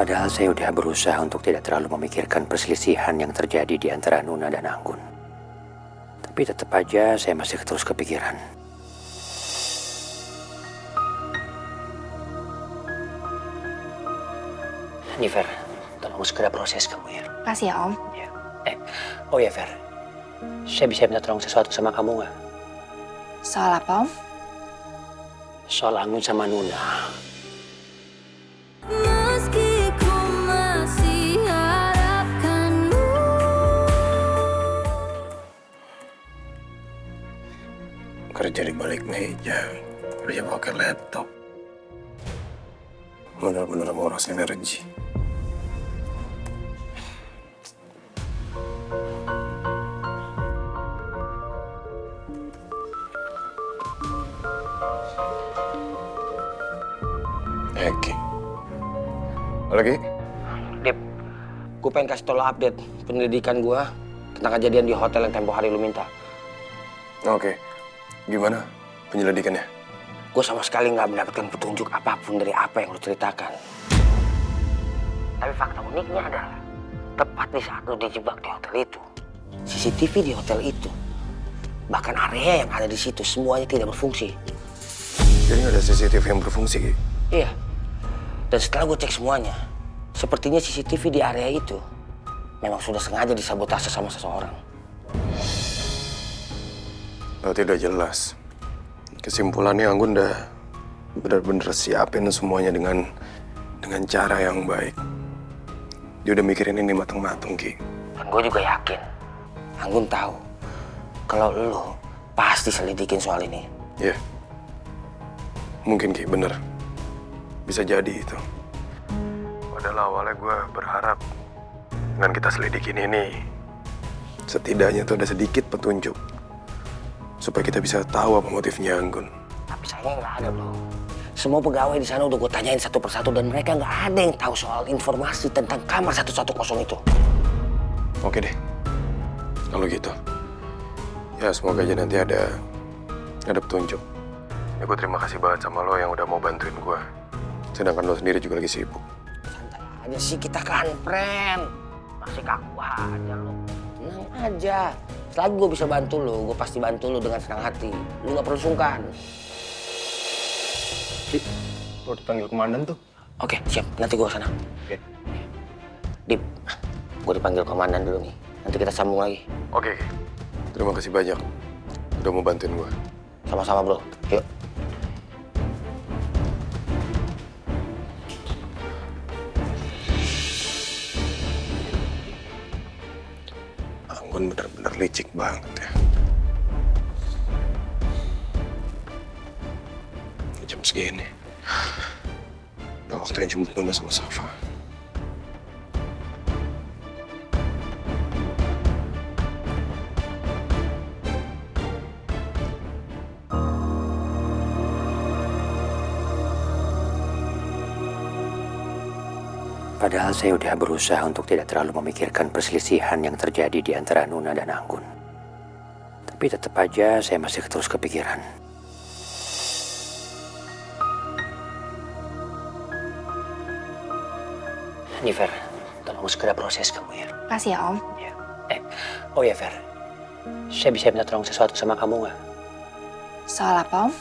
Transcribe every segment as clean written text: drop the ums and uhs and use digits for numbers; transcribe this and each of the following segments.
Padahal saya udah berusaha untuk tidak terlalu memikirkan perselisihan yang terjadi di antara Nuna dan Anggun. Tapi tetap aja saya masih terus kepikiran. Nih Fer, tolong segera proses kamu ya. Kasih ya Om. Ya. Oh ya Fer, saya bisa minta tolong sesuatu sama kamu nggak? Soal apa Om? Soal Anggun sama Nuna. Kerja di balik meja, kerja pakai laptop. Benar-benar boros energi. Eki. Lagi? Dip, gue pengen kasih tau lo update penyelidikan gue tentang kejadian di hotel yang tempo hari lu minta. Oke. Gimana penyelidikannya? Gue sama sekali nggak mendapatkan petunjuk apapun dari apa yang lu ceritakan. Tapi fakta uniknya adalah tepat di saat lu dijebak di hotel itu, CCTV di hotel itu, bahkan area yang ada di situ semuanya tidak berfungsi. Jadi nggak ada CCTV yang berfungsi, Ki? Iya. Dan setelah gue cek semuanya, sepertinya CCTV di area itu memang sudah sengaja disabotase sama seseorang. Berarti udah jelas. Kesimpulannya Anggun udah benar-benar siapin semuanya dengan cara yang baik. Dia udah mikirin ini matang-matang, Ki. Dan gue juga yakin, Anggun tahu kalau lu pasti selidikin soal ini. Iya. Mungkin, Ki, bener. Bisa jadi itu. Padahal awalnya gue berharap dengan kita selidikin ini, setidaknya tuh ada sedikit petunjuk. Supaya kita bisa tahu apa motifnya Anggun. Tapi sayangnya nggak ada, bro. Semua pegawai di sana udah gue tanyain satu persatu dan mereka nggak ada yang tahu soal informasi tentang kamar 110 itu. Oke deh. Kalau gitu. Ya semoga aja nanti ada petunjuk. Ya gue terima kasih banget sama lo yang udah mau bantuin gue. Sedangkan lo sendiri juga lagi sibuk. Santai aja sih, kita kan friend. Masih kaku aja lo. Tenang aja. Selagi gue bisa bantu lo, gue pasti bantu lo dengan senang hati. Lo gak perlu sungkan. Dip, lo dipanggil komandan tuh. Oke, siap. Nanti gue kesana. Oke. Dip, gue dipanggil komandan dulu nih. Nanti kita sambung lagi. Oke. Terima kasih banyak. Udah mau bantuin gue. Sama-sama, bro. Yuk. Anggun bener-bener licik banget ya. Jam segini. Udah waktunya jemput Nuna sama Safa. Padahal saya udah berusaha untuk tidak terlalu memikirkan perselisihan yang terjadi di antara Nuna dan Anggun. Tapi tetap aja saya masih terus kepikiran. Nih Fer, tolong segera proses kamu ya. Kasih ya Om. Ya. Oh ya Fer, saya bisa minta tolong sesuatu sama kamu nggak? Soal apa Om?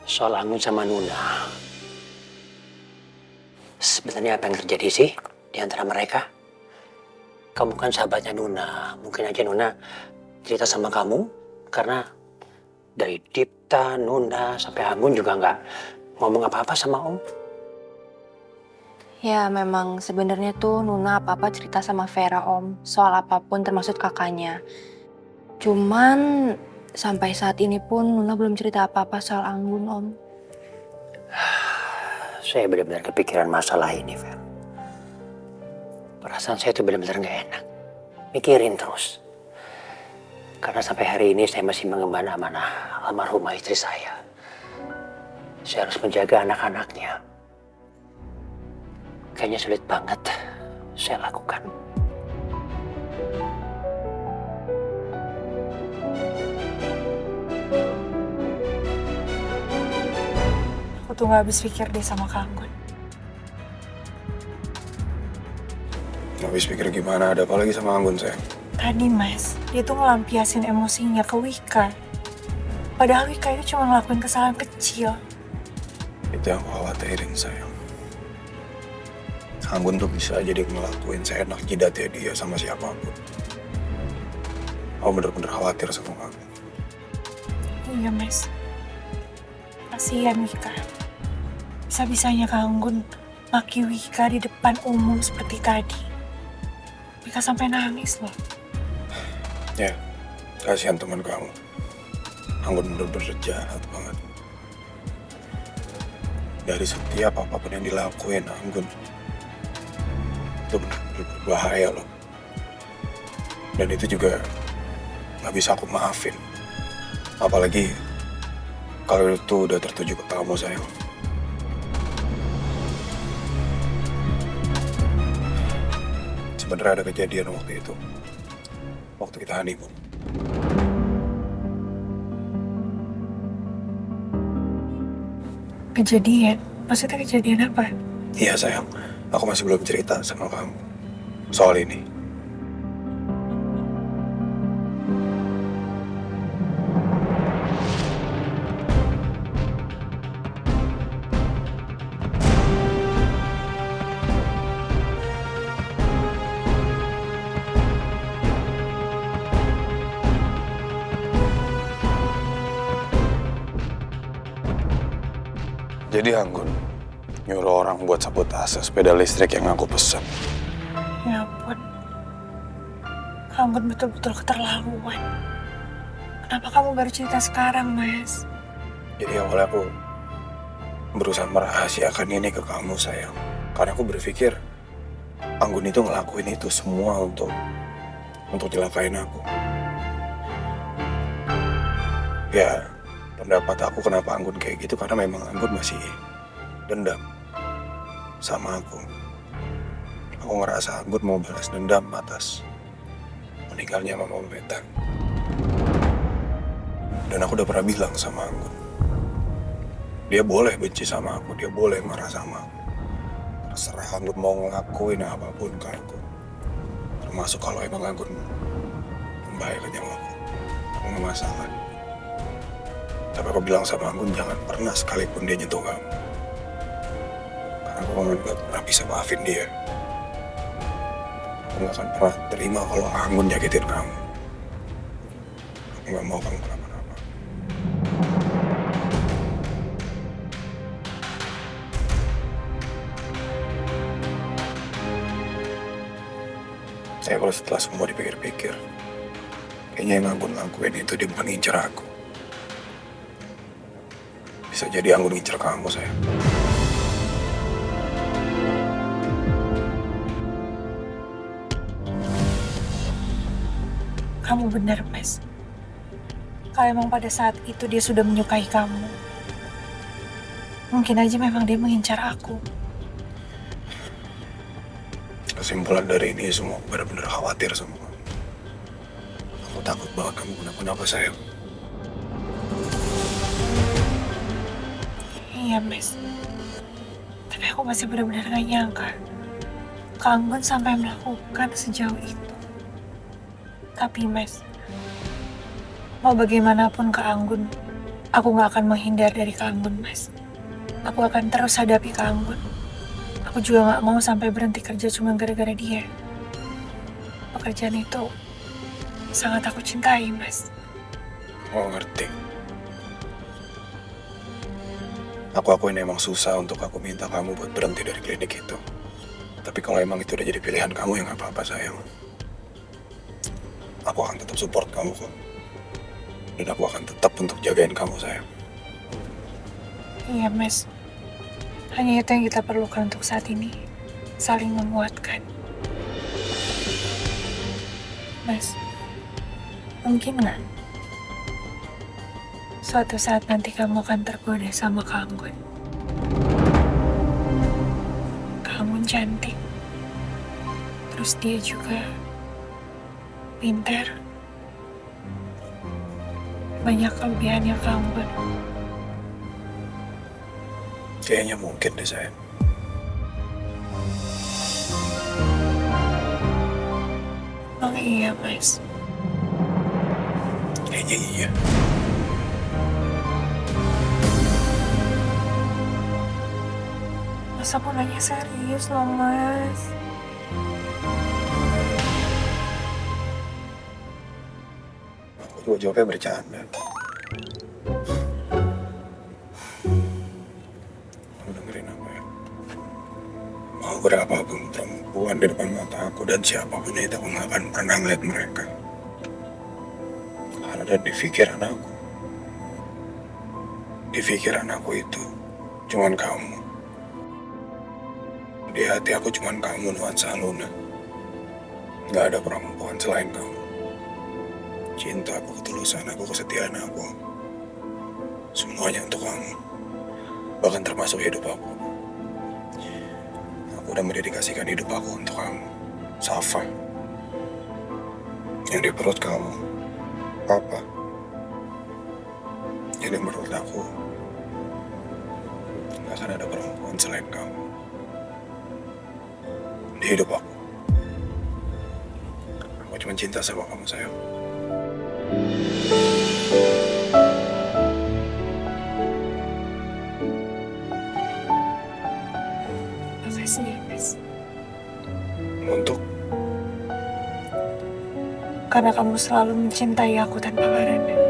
Soal Anggun sama Nuna. Sebenarnya apa yang terjadi sih di antara mereka? Kamu kan sahabatnya Nuna. Mungkin aja Nuna cerita sama kamu karena dari Dipta, Nuna, sampai Anggun juga nggak ngomong apa-apa sama Om. Ya memang sebenarnya tuh Nuna apa-apa cerita sama Vera Om. Soal apapun termasuk kakaknya. Cuman sampai saat ini pun Nuna belum cerita apa-apa soal Anggun Om. Saya benar-benar kepikiran masalah ini, Fer. Perasaan saya tuh benar-benar nggak enak. Mikirin terus. Karena sampai hari ini saya masih mengemban amanah almarhumah istri saya. Saya harus menjaga anak-anaknya. Kayaknya sulit banget saya lakukan. Aku tuh gak habis pikir deh sama Kak Anggun. Habis pikir gimana, ada apa lagi sama Anggun, sayang? Tadi Mas, dia tuh ngelampiasin emosinya ke Wika. Padahal Wika itu cuma ngelakuin kesalahan kecil. Itu yang aku khawatirin, sayang. Anggun tuh bisa aja dia ngelakuin seenak jidatnya dia sama siapapun. Aku bener-bener khawatir sama kamu. Iya Mas, kasihan Wika. Bisa-bisanya Kak Anggun maki Wika di depan umum seperti tadi. Wika sampai nangis loh. Ya, kasihan teman kamu. Anggun bener-bener jahat banget. Dari setiap apapun yang dilakuin Anggun, itu bener-bener berbahaya loh. Dan itu juga gak bisa aku maafin. Apalagi kalau itu udah tertuju ke kamu, sayang. Sebenarnya ada kejadian waktu itu. Waktu kita honeymoon. Kejadian? Maksudnya kejadian apa? Iya, sayang. Aku masih belum cerita sama kamu soal ini. Jadi Anggun nyuruh orang buat sabotase sepeda listrik yang aku pesen. Ya ampun. Kak Anggun betul-betul keterlaluan. Kenapa kamu baru cerita sekarang, Mas? Jadi awalnya aku berusaha merahasiakan ini ke kamu, sayang. Karena aku berpikir Anggun itu ngelakuin itu semua untuk celakain aku. Ya, pendapat aku kenapa Anggun kayak gitu karena memang Anggun masih dendam sama aku. Aku ngerasa Anggun mau balas dendam atas meninggalnya Mama Metan. Dan aku udah pernah bilang sama Anggun, dia boleh benci sama aku, dia boleh marah sama aku. Terserah Anggun mau ngelakuin apapun ke aku. Termasuk kalau emang Anggun membahayakan nyawaku. Aku gak masalah. Tapi aku bilang sama Anggun jangan pernah sekalipun dia nyentuh kamu. Karena aku gak pernah bisa maafin dia. Aku gak akan pernah terima kalau Anggun nyakitin kamu. Aku gak mau kamu kenapa-napa. Saya kalau setelah semua dipikir-pikir, kayaknya yang Anggun lakuin itu dia bukan ngincer aku. Bisa jadi Anggun ngincer kamu, sayang. Kamu benar, Mas. Kalau emang pada saat itu dia sudah menyukai kamu, mungkin aja memang dia mengincar aku. Kesimpulan dari ini semua benar-benar khawatir sama kamu. Aku takut banget kamu kenapa-napa, sayang. Iya, Mas. Tapi aku masih benar-benar gak nyangka Kak Anggun sampai melakukan sejauh itu. Tapi, Mas, mau bagaimanapun Kak Anggun, aku gak akan menghindar dari Kak Anggun, Mas. Aku akan terus hadapi Kak Anggun. Aku juga gak mau sampai berhenti kerja cuma gara-gara dia. Pekerjaan itu sangat aku cintai, Mas. Aku ngerti. Aku akuin emang susah untuk aku minta kamu buat berhenti dari klinik itu. Tapi kalau emang itu udah jadi pilihan kamu, ya nggak apa-apa, sayang. Aku akan tetap support kamu kok. Dan aku akan tetap untuk jagain kamu, sayang. Iya, Mas. Hanya itu yang kita perlukan untuk saat ini. Saling menguatkan. Mas, mungkin nggak suatu saat nanti kamu akan tergoda sama Kak Anggun? Kak Anggun cantik. Terus dia juga pintar. Banyak kelebihannya Kak Anggun. Kayaknya mungkin deh, sayang. Emang iya, Mas. Kayaknya iya. Mas, aku nanya serius loh, Mas. Aku juga jawabnya bercanda. Lu dengerin apa ya? Mau berapapun perempuan di depan mata aku dan siapapun itu, aku gak akan pernah ngeliat mereka. Karena ada di pikiran aku. Di pikiran aku itu cuman kamu. Di hati aku cuman kamu, nuansa Luna. Gak ada perempuan selain kamu. Cinta aku, ketulusan aku, kesetiaan aku. Semuanya untuk kamu. Bahkan termasuk hidup aku. Aku udah mendedikasikan hidup aku untuk kamu. Safa. Yang di perut kamu. Papa. Jadi menurut aku, gak akan ada perempuan selain kamu. Di hidup aku. Aku cuma cinta sama kamu, sayang. Makasih ya, Mas. Untuk Karena kamu selalu mencintai aku tanpa karena.